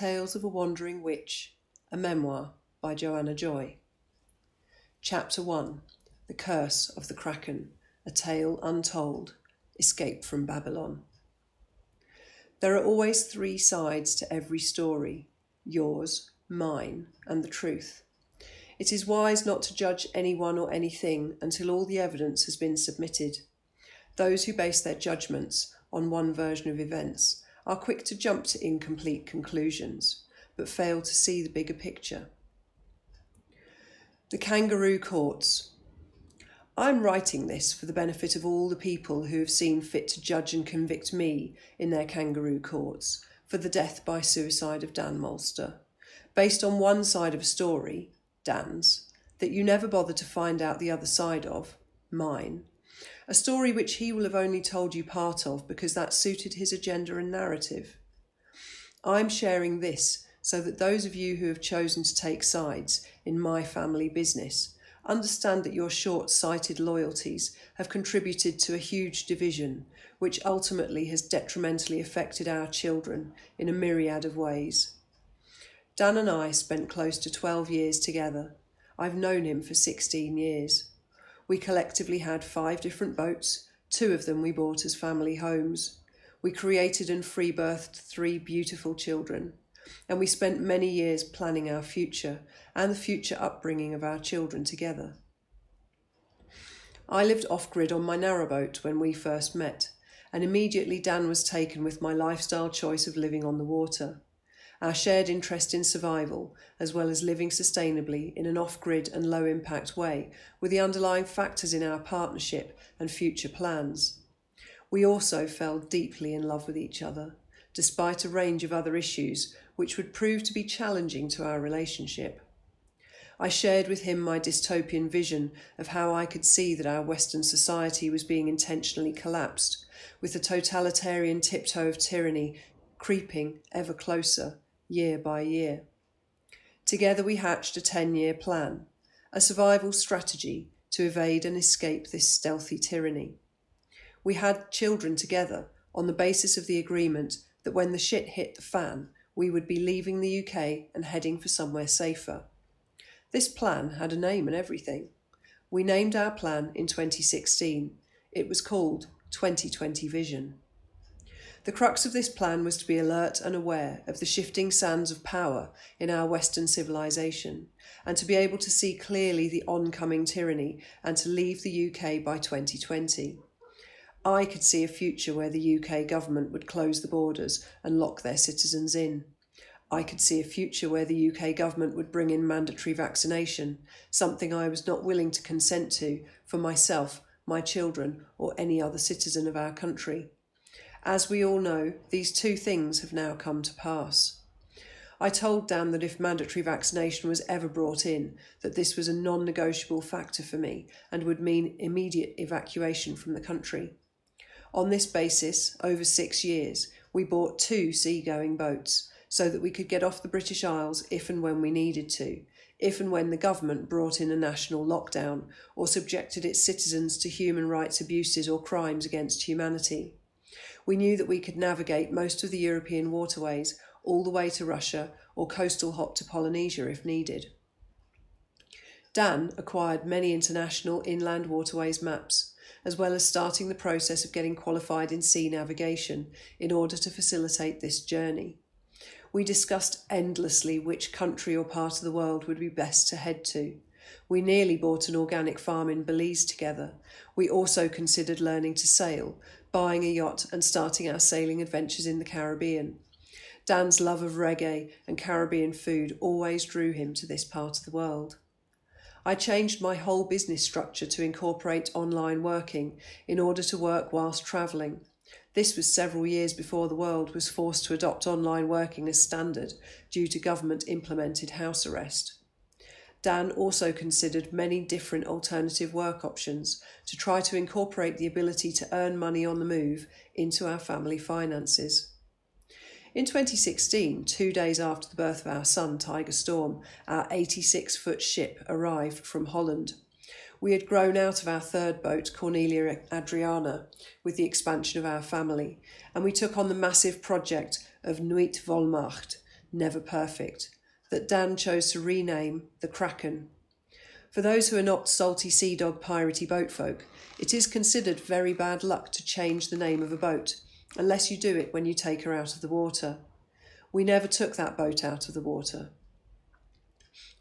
Tales of a Wandering Witch, a Memoir by Joanna Joy. Chapter 1. The Curse of the Kraken, a Tale Untold, Escape from Babylon. There are always three sides to every story, yours, mine, and the truth. It is wise not to judge anyone or anything until all the evidence has been submitted. Those who base their judgments on one version of events are quick to jump to incomplete conclusions, but fail to see the bigger picture. The Kangaroo Courts. I'm writing this for the benefit of all the people who have seen fit to judge and convict me in their kangaroo courts for the death by suicide of Dan Molster, based on one side of a story, Dan's, that you never bothered to find out the other side of, mine. A story which he will have only told you part of because that suited his agenda and narrative. I'm sharing this so that those of you who have chosen to take sides in my family business understand that your short-sighted loyalties have contributed to a huge division which ultimately has detrimentally affected our children in a myriad of ways. Dan and I spent close to 12 years together. I've known him for 16 years. We collectively had 5 different boats, 2 of them we bought as family homes. We created and free-birthed 3 beautiful children, and we spent many years planning our future and the future upbringing of our children together. I lived off-grid on my narrowboat when we first met, and immediately Dan was taken with my lifestyle choice of living on the water. Our shared interest in survival, as well as living sustainably in an off-grid and low-impact way, were the underlying factors in our partnership and future plans. We also fell deeply in love with each other, despite a range of other issues which would prove to be challenging to our relationship. I shared with him my dystopian vision of how I could see that our Western society was being intentionally collapsed, with the totalitarian tiptoe of tyranny creeping ever closer, year by year. Together we hatched a 10-year plan, a survival strategy to evade and escape this stealthy tyranny. We had children together on the basis of the agreement that when the shit hit the fan, we would be leaving the UK and heading for somewhere safer. This plan had a name and everything. We named our plan in 2016. It was called 2020 Vision. The crux of this plan was to be alert and aware of the shifting sands of power in our Western civilization, and to be able to see clearly the oncoming tyranny and to leave the UK by 2020. I could see a future where the UK government would close the borders and lock their citizens in. I could see a future where the UK government would bring in mandatory vaccination, something I was not willing to consent to for myself, my children, or any other citizen of our country. As we all know, these 2 things have now come to pass. I told Dan that if mandatory vaccination was ever brought in, that this was a non-negotiable factor for me and would mean immediate evacuation from the country. On this basis, over 6 years, we bought 2 seagoing boats so that we could get off the British Isles if and when we needed to, if and when the government brought in a national lockdown or subjected its citizens to human rights abuses or crimes against humanity. We knew that we could navigate most of the European waterways all the way to Russia or coastal hop to Polynesia if needed. Dan acquired many international inland waterways maps, as well as starting the process of getting qualified in sea navigation in order to facilitate this journey. We discussed endlessly which country or part of the world would be best to head to. We nearly bought an organic farm in Belize together. We also considered learning to sail, buying a yacht and starting our sailing adventures in the Caribbean. Dan's love of reggae and Caribbean food always drew him to this part of the world. I changed my whole business structure to incorporate online working in order to work whilst travelling. This was several years before the world was forced to adopt online working as standard due to government-implemented house arrest. Dan also considered many different alternative work options to try to incorporate the ability to earn money on the move into our family finances. In 2016, 2 days after the birth of our son, Tiger Storm, our 86-foot ship arrived from Holland. We had grown out of our 3rd boat, Cornelia Adriana, with the expansion of our family, and we took on the massive project of Nuit Volmacht, never perfect, that Dan chose to rename the Kraken. For those who are not salty sea dog piratey boat folk, it is considered very bad luck to change the name of a boat, unless you do it when you take her out of the water. We never took that boat out of the water.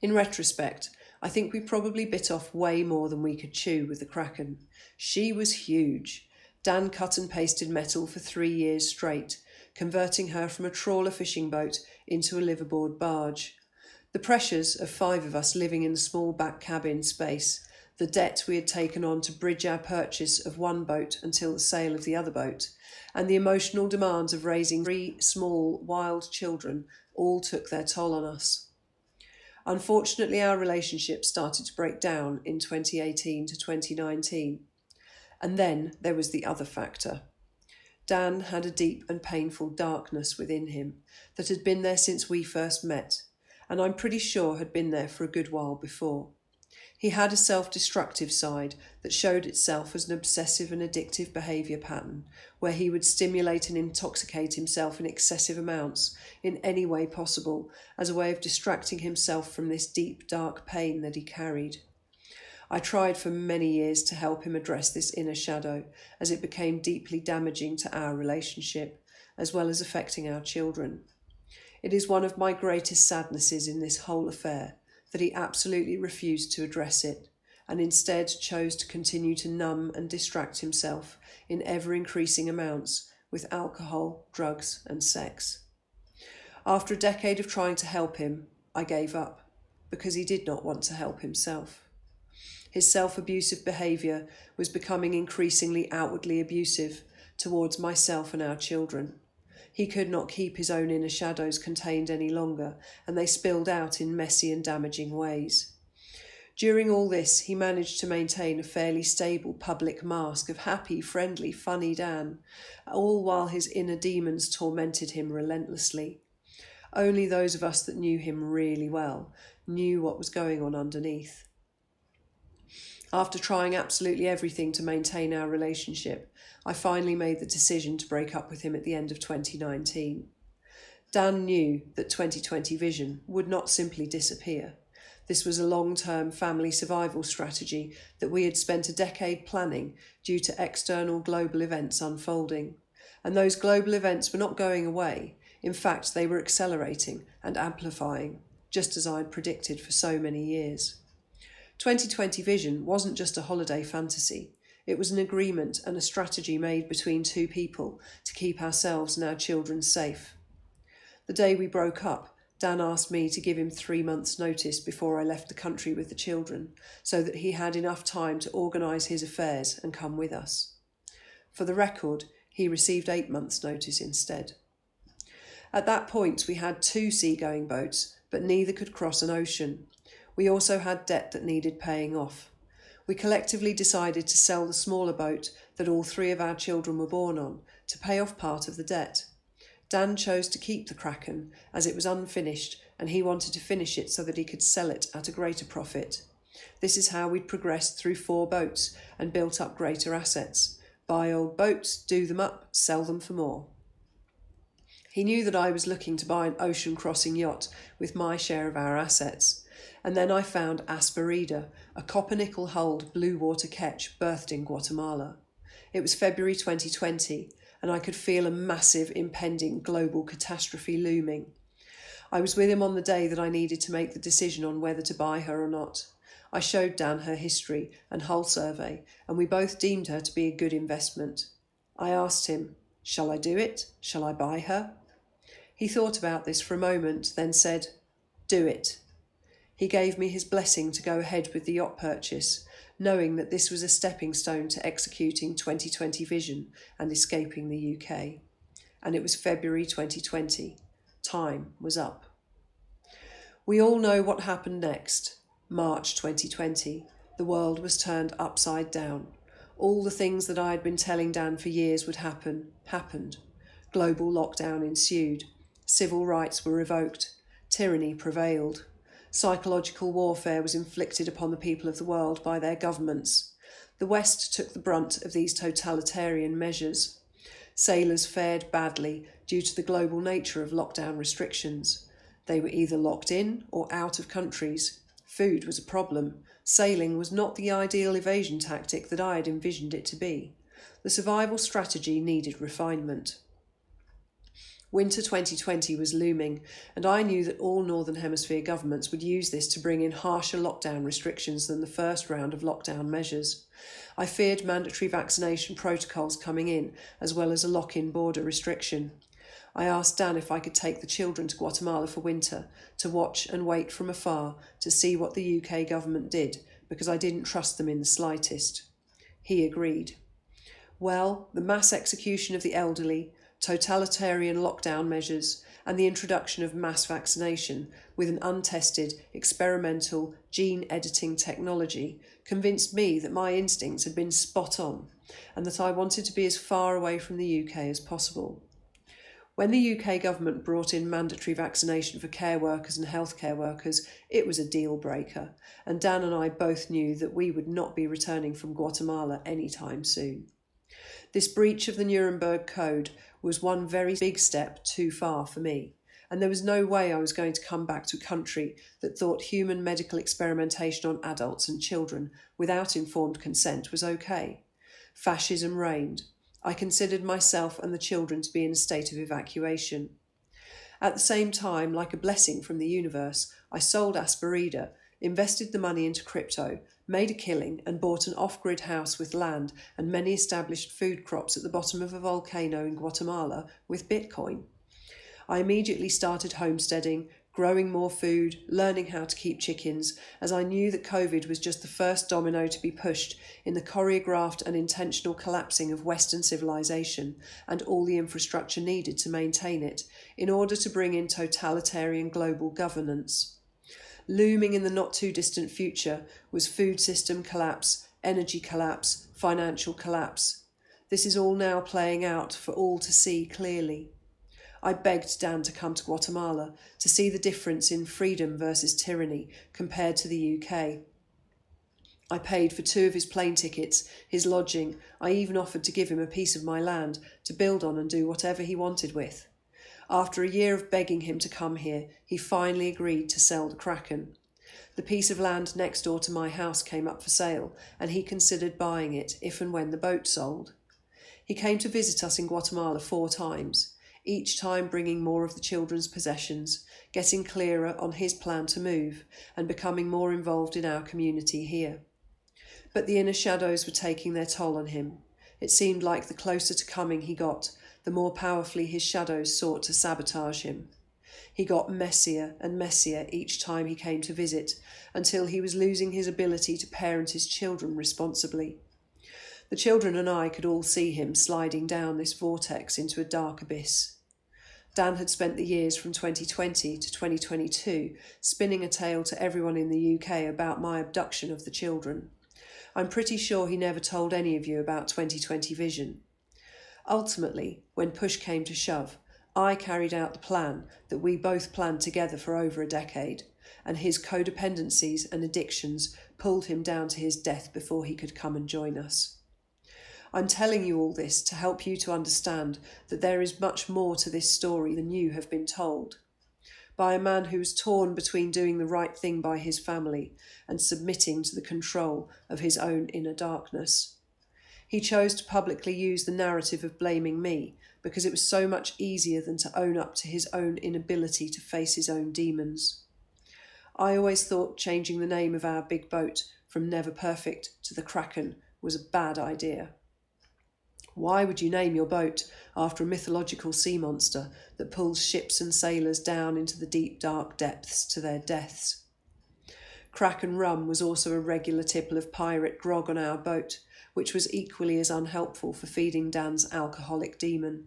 In retrospect, I think we probably bit off way more than we could chew with the Kraken. She was huge. Dan cut and pasted metal for 3 years straight, converting her from a trawler fishing boat into a liveaboard barge. The pressures of 5 of us living in the small back cabin space, the debt we had taken on to bridge our purchase of one boat until the sale of the other boat, and the emotional demands of raising 3 small, wild children all took their toll on us. Unfortunately, our relationship started to break down in 2018 to 2019. And then there was the other factor. Dan had a deep and painful darkness within him that had been there since we first met, and I'm pretty sure had been there for a good while before. He had a self-destructive side that showed itself as an obsessive and addictive behaviour pattern, where he would stimulate and intoxicate himself in excessive amounts in any way possible as a way of distracting himself from this deep, dark pain that he carried. I tried for many years to help him address this inner shadow, as it became deeply damaging to our relationship, as well as affecting our children. It is one of my greatest sadnesses in this whole affair that he absolutely refused to address it, and instead chose to continue to numb and distract himself in ever-increasing amounts with alcohol, drugs, and sex. After a decade of trying to help him, I gave up, because he did not want to help himself. His self-abusive behaviour was becoming increasingly outwardly abusive towards myself and our children. He could not keep his own inner shadows contained any longer, and they spilled out in messy and damaging ways. During all this, he managed to maintain a fairly stable public mask of happy, friendly, funny Dan, all while his inner demons tormented him relentlessly. Only those of us that knew him really well knew what was going on underneath. After trying absolutely everything to maintain our relationship, I finally made the decision to break up with him at the end of 2019. Dan knew that 2020 vision would not simply disappear. This was a long-term family survival strategy that we had spent a decade planning due to external global events unfolding. And those global events were not going away. In fact, they were accelerating and amplifying, just as I had predicted for so many years. 2020 vision wasn't just a holiday fantasy. It was an agreement and a strategy made between 2 people to keep ourselves and our children safe. The day we broke up, Dan asked me to give him 3 months' notice before I left the country with the children, so that he had enough time to organise his affairs and come with us. For the record, he received 8 months' notice instead. At that point, we had 2 seagoing boats, but neither could cross an ocean. We also had debt that needed paying off. We collectively decided to sell the smaller boat that all 3 of our children were born on to pay off part of the debt. Dan chose to keep the Kraken as it was unfinished, and he wanted to finish it so that he could sell it at a greater profit. This is how we'd progressed through 4 boats and built up greater assets. Buy old boats, do them up, sell them for more. He knew that I was looking to buy an ocean crossing yacht with my share of our assets. And then I found Asperida, a copper-nickel hulled blue water ketch berthed in Guatemala. It was February 2020, and I could feel a massive impending global catastrophe looming. I was with him on the day that I needed to make the decision on whether to buy her or not. I showed Dan her history and hull survey, and we both deemed her to be a good investment. I asked him, "Shall I do it? Shall I buy her?" He thought about this for a moment, then said, "Do it." He gave me his blessing to go ahead with the yacht purchase, knowing that this was a stepping stone to executing 2020 vision and escaping the UK. And it was February 2020. Time was up. We all know what happened next. March 2020. The world was turned upside down. All the things that I had been telling Dan for years would happen, happened. Global lockdown ensued. Civil rights were revoked. Tyranny prevailed. Psychological warfare was inflicted upon the people of the world by their governments. The West took the brunt of these totalitarian measures. Sailors fared badly due to the global nature of lockdown restrictions. They were either locked in or out of countries. Food was a problem. Sailing was not the ideal evasion tactic that I had envisioned it to be. The survival strategy needed refinement. Winter 2020 was looming, and I knew that all Northern Hemisphere governments would use this to bring in harsher lockdown restrictions than the first round of lockdown measures. I feared mandatory vaccination protocols coming in, as well as a lock-in border restriction. I asked Dan if I could take the children to Guatemala for winter, to watch and wait from afar to see what the UK government did, because I didn't trust them in the slightest. He agreed. Well, the mass execution of the elderly, totalitarian lockdown measures, and the introduction of mass vaccination with an untested, experimental gene editing technology convinced me that my instincts had been spot on, and that I wanted to be as far away from the UK as possible. When the UK government brought in mandatory vaccination for care workers and healthcare workers, it was a deal breaker, and Dan and I both knew that we would not be returning from Guatemala anytime soon. This breach of the Nuremberg Code was one very big step too far for me, and there was no way I was going to come back to a country that thought human medical experimentation on adults and children without informed consent was okay. Fascism reigned. I considered myself and the children to be in a state of evacuation. At the same time, like a blessing from the universe, I sold Asperida, invested the money into crypto, made a killing and bought an off-grid house with land and many established food crops at the bottom of a volcano in Guatemala with Bitcoin. I immediately started homesteading, growing more food, learning how to keep chickens, as I knew that COVID was just the first domino to be pushed in the choreographed and intentional collapsing of Western civilization and all the infrastructure needed to maintain it in order to bring in totalitarian global governance. Looming in the not-too-distant future was food system collapse, energy collapse, financial collapse. This is all now playing out for all to see clearly. I begged Dan to come to Guatemala to see the difference in freedom versus tyranny compared to the UK. I paid for 2 of his plane tickets, his lodging. I even offered to give him a piece of my land to build on and do whatever he wanted with. After a year of begging him to come here, he finally agreed to sell the Kraken. The piece of land next door to my house came up for sale, and he considered buying it if and when the boat sold. He came to visit us in Guatemala 4 times, each time bringing more of the children's possessions, getting clearer on his plan to move, and becoming more involved in our community here. But the inner shadows were taking their toll on him. It seemed like the closer to coming he got, the more powerfully his shadows sought to sabotage him. He got messier and messier each time he came to visit, until he was losing his ability to parent his children responsibly. The children and I could all see him sliding down this vortex into a dark abyss. Dan had spent the years from 2020 to 2022 spinning a tale to everyone in the UK about my abduction of the children. I'm pretty sure he never told any of you about 2020 Vision. Ultimately, when push came to shove, I carried out the plan that we both planned together for over a decade, and his codependencies and addictions pulled him down to his death before he could come and join us. I'm telling you all this to help you to understand that there is much more to this story than you have been told. By a man who was torn between doing the right thing by his family and submitting to the control of his own inner darkness. He chose to publicly use the narrative of blaming me because it was so much easier than to own up to his own inability to face his own demons. I always thought changing the name of our big boat from Never Perfect to the Kraken was a bad idea. Why would you name your boat after a mythological sea monster that pulls ships and sailors down into the deep, dark depths to their deaths? Kraken rum was also a regular tipple of pirate grog on our boat, which was equally as unhelpful for feeding Dan's alcoholic demon.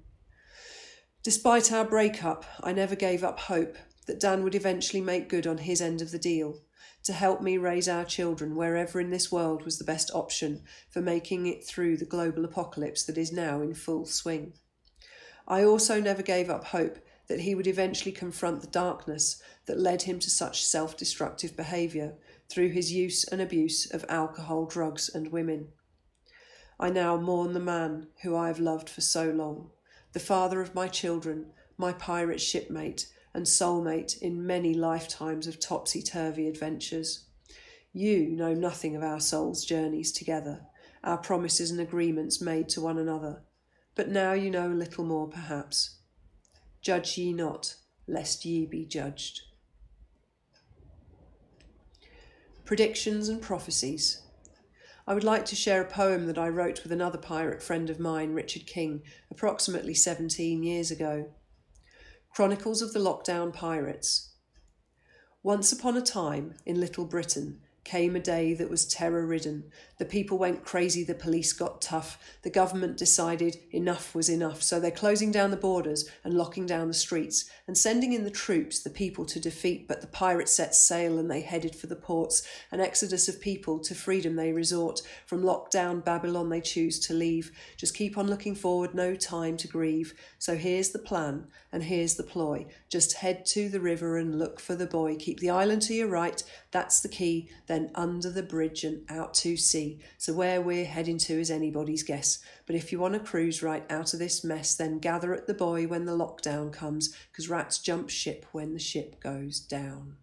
Despite our breakup, I never gave up hope that Dan would eventually make good on his end of the deal, to help me raise our children wherever in this world was the best option for making it through the global apocalypse that is now in full swing. I also never gave up hope that he would eventually confront the darkness that led him to such self-destructive behaviour through his use and abuse of alcohol, drugs and women. I now mourn the man who I have loved for so long, the father of my children, my pirate shipmate, and soulmate in many lifetimes of topsy-turvy adventures. You know nothing of our souls' journeys together, our promises and agreements made to one another, but now you know a little more perhaps. Judge ye not, lest ye be judged. Predictions and prophecies. I would like to share a poem that I wrote with another pirate friend of mine, Richard King, approximately 17 years ago. Chronicles of the Lockdown Pirates. Once upon a time, in Little Britain, came a day that was terror-ridden. The people went crazy, the police got tough. The government decided enough was enough, so they're closing down the borders and locking down the streets and sending in the troops, the people to defeat. But the pirates set sail and they headed for the ports. An exodus of people to freedom they resort. From lockdown Babylon they choose to leave. Just keep on looking forward, no time to grieve. So here's the plan and here's the ploy. Just head to the river and look for the boy. Keep the island to your right, that's the key. Then under the bridge and out to sea. So where we're heading to is anybody's guess. But if you want to cruise right out of this mess, then gather at the buoy when the lockdown comes, 'cause rats jump ship when the ship goes down.